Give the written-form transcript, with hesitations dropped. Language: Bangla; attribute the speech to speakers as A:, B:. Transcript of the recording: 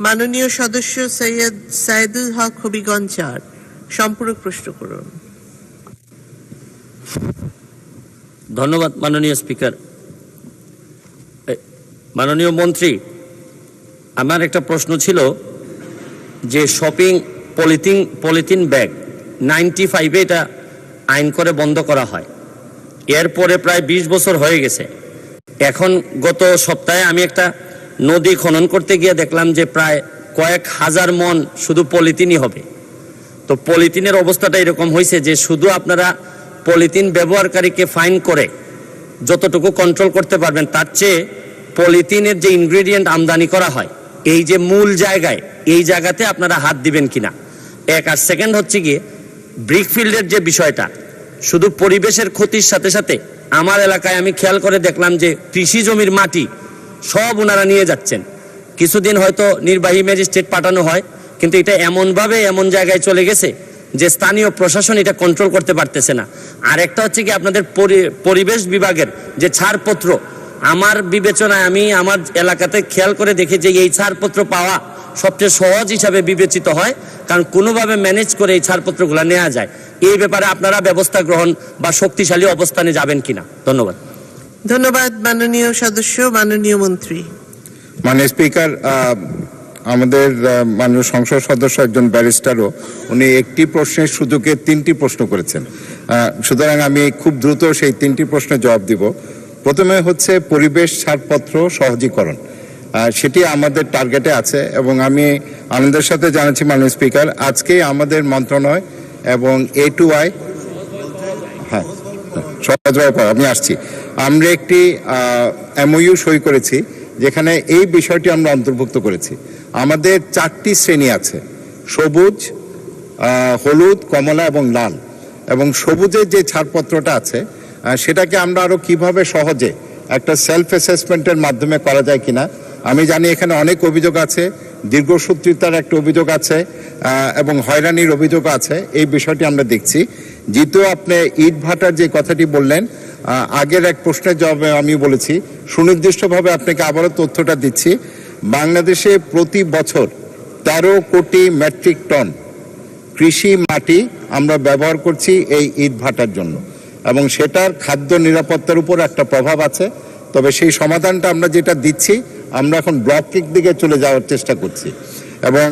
A: মাননীয় সদস্য সৈয়দ সাইদুল হক হবিগঞ্জ ৪ সম্পূরক প্রশ্ন করুন।
B: ধন্যবাদ মাননীয় স্পিকার। মাননীয় মন্ত্রী, আমার একটা প্রশ্ন ছিল যে শপিং পলিথিন ব্যাগ 95-এ এটা আইন করে বন্ধ করা হয়, এরপরে প্রায় 20 বছর হয়ে গেছে। এখন গত সপ্তাহে আমি একটা নদী খনন করতে গিয়ে দেখলাম যে প্রায় কয়েক হাজার মন শুধু পলিথিনই হবে। তো পলিথিনের অবস্থাটা এরকম হয়েছে যে শুধু আপনারা পলিথিন ব্যবহারকারীকে ফাইন করে যতটুকু কন্ট্রোল করতে পারবেন, তার চেয়ে পলিথিনের যে ইনগ্রেডিয়েন্ট আমদানি করা হয় এই যে মূল জায়গায়, এই জায়গাতে আপনারা হাত দিবেন কিনা, এক। আর সেকেন্ড হচ্ছে গিয়ে ব্রিকফিল্ডের যে বিষয়টা, শুধু পরিবেশের ক্ষতির সাথে সাথে আমার এলাকায় আমি খেয়াল করে দেখলাম যে কৃষি জমির মাটি সব ওনারা নিয়ে যাচ্ছেন। কিছুদিন হয়তো নির্বাহী ম্যাজিস্ট্রেট পাঠানো হয়, কিন্তু এটা এমনভাবে এমন জায়গায় চলে গেছে যে স্থানীয় প্রশাসন এটা কন্ট্রোল করতে পারতেছে না। আর একটা হচ্ছে কি আপনাদের পরিবেশ বিভাগের যে ছাড়পত্র, আমার বিবেচনায় আমি আমার এলাকাতে খেয়াল করে দেখি যে এই ছাড়পত্র পাওয়া সবচেয়ে সহজ হিসাবে বিবেচিত হয়, কারণ কোনোভাবে ম্যানেজ করে এই ছাড়পত্রগুলো নেওয়া যায়। এই ব্যাপারে আপনারা ব্যবস্থা গ্রহণ বা শক্তিশালী অবস্থানে যাবেন কিনা? ধন্যবাদ।
A: ধন্যবাদ মাননীয় সদস্য। মাননীয় মন্ত্রী।
C: মাননীয় স্পিকার, আমাদের মাননীয় সংসদ সদস্য একজন ব্যারিস্টারও, উনি একটি প্রশ্নের সুযোগে 3টি প্রশ্ন করেছেন। সুতরাং আমি খুব দ্রুত সেই 3টি প্রশ্নের জবাব দিব। প্রথমে হচ্ছে পরিবেশ ছাড়পত্র সহজীকরণ, সেটি আমাদের টার্গেটে আছে এবং আমি আনন্দের সাথে জানাচ্ছি মাননীয় স্পিকার, আজকে আমাদের মন্ত্রণালয় এবং A2I, হ্যাঁ সহজভাবে আমি আসছি, আমরা একটি MOU সই করেছি যেখানে এই বিষয়টি আমরা অন্তর্ভুক্ত করেছি। আমাদের 4টি শ্রেণী আছে, সবুজ, হলুদ, কমলা এবং লাল। এবং সবুজের যে ছাড়পত্রটা আছে সেটাকে আমরা আরও কিভাবে সহজে একটা সেলফ অ্যাসেসমেন্টের মাধ্যমে করা যায় কিনা। আমি জানি এখানে অনেক অভিযোগ আছে, দীর্ঘসূত্রিতার একটা অভিযোগ আছে এবং হয়রানির অভিযোগ আছে। এই বিষয়টি আমরা দেখছি। যেহেতু আপনি ইট ভাটার যে কথাটি বললেন, আগের এক প্রশ্নের জবাবে আমি বলেছি, সুনির্দিষ্টভাবে আপনাকে আবারও তথ্যটা দিচ্ছি। বাংলাদেশে প্রতি বছর 13 কোটি মেট্রিক টন কৃষি মাটি আমরা ব্যবহার করছি এই ইট ভাটার জন্য, এবং সেটার খাদ্য নিরাপত্তার উপর একটা প্রভাব আছে। তবে সেই সমাধানটা আমরা যেটা দিচ্ছি, আমরা এখন ব্লকের দিকে চলে যাওয়ার চেষ্টা করছি এবং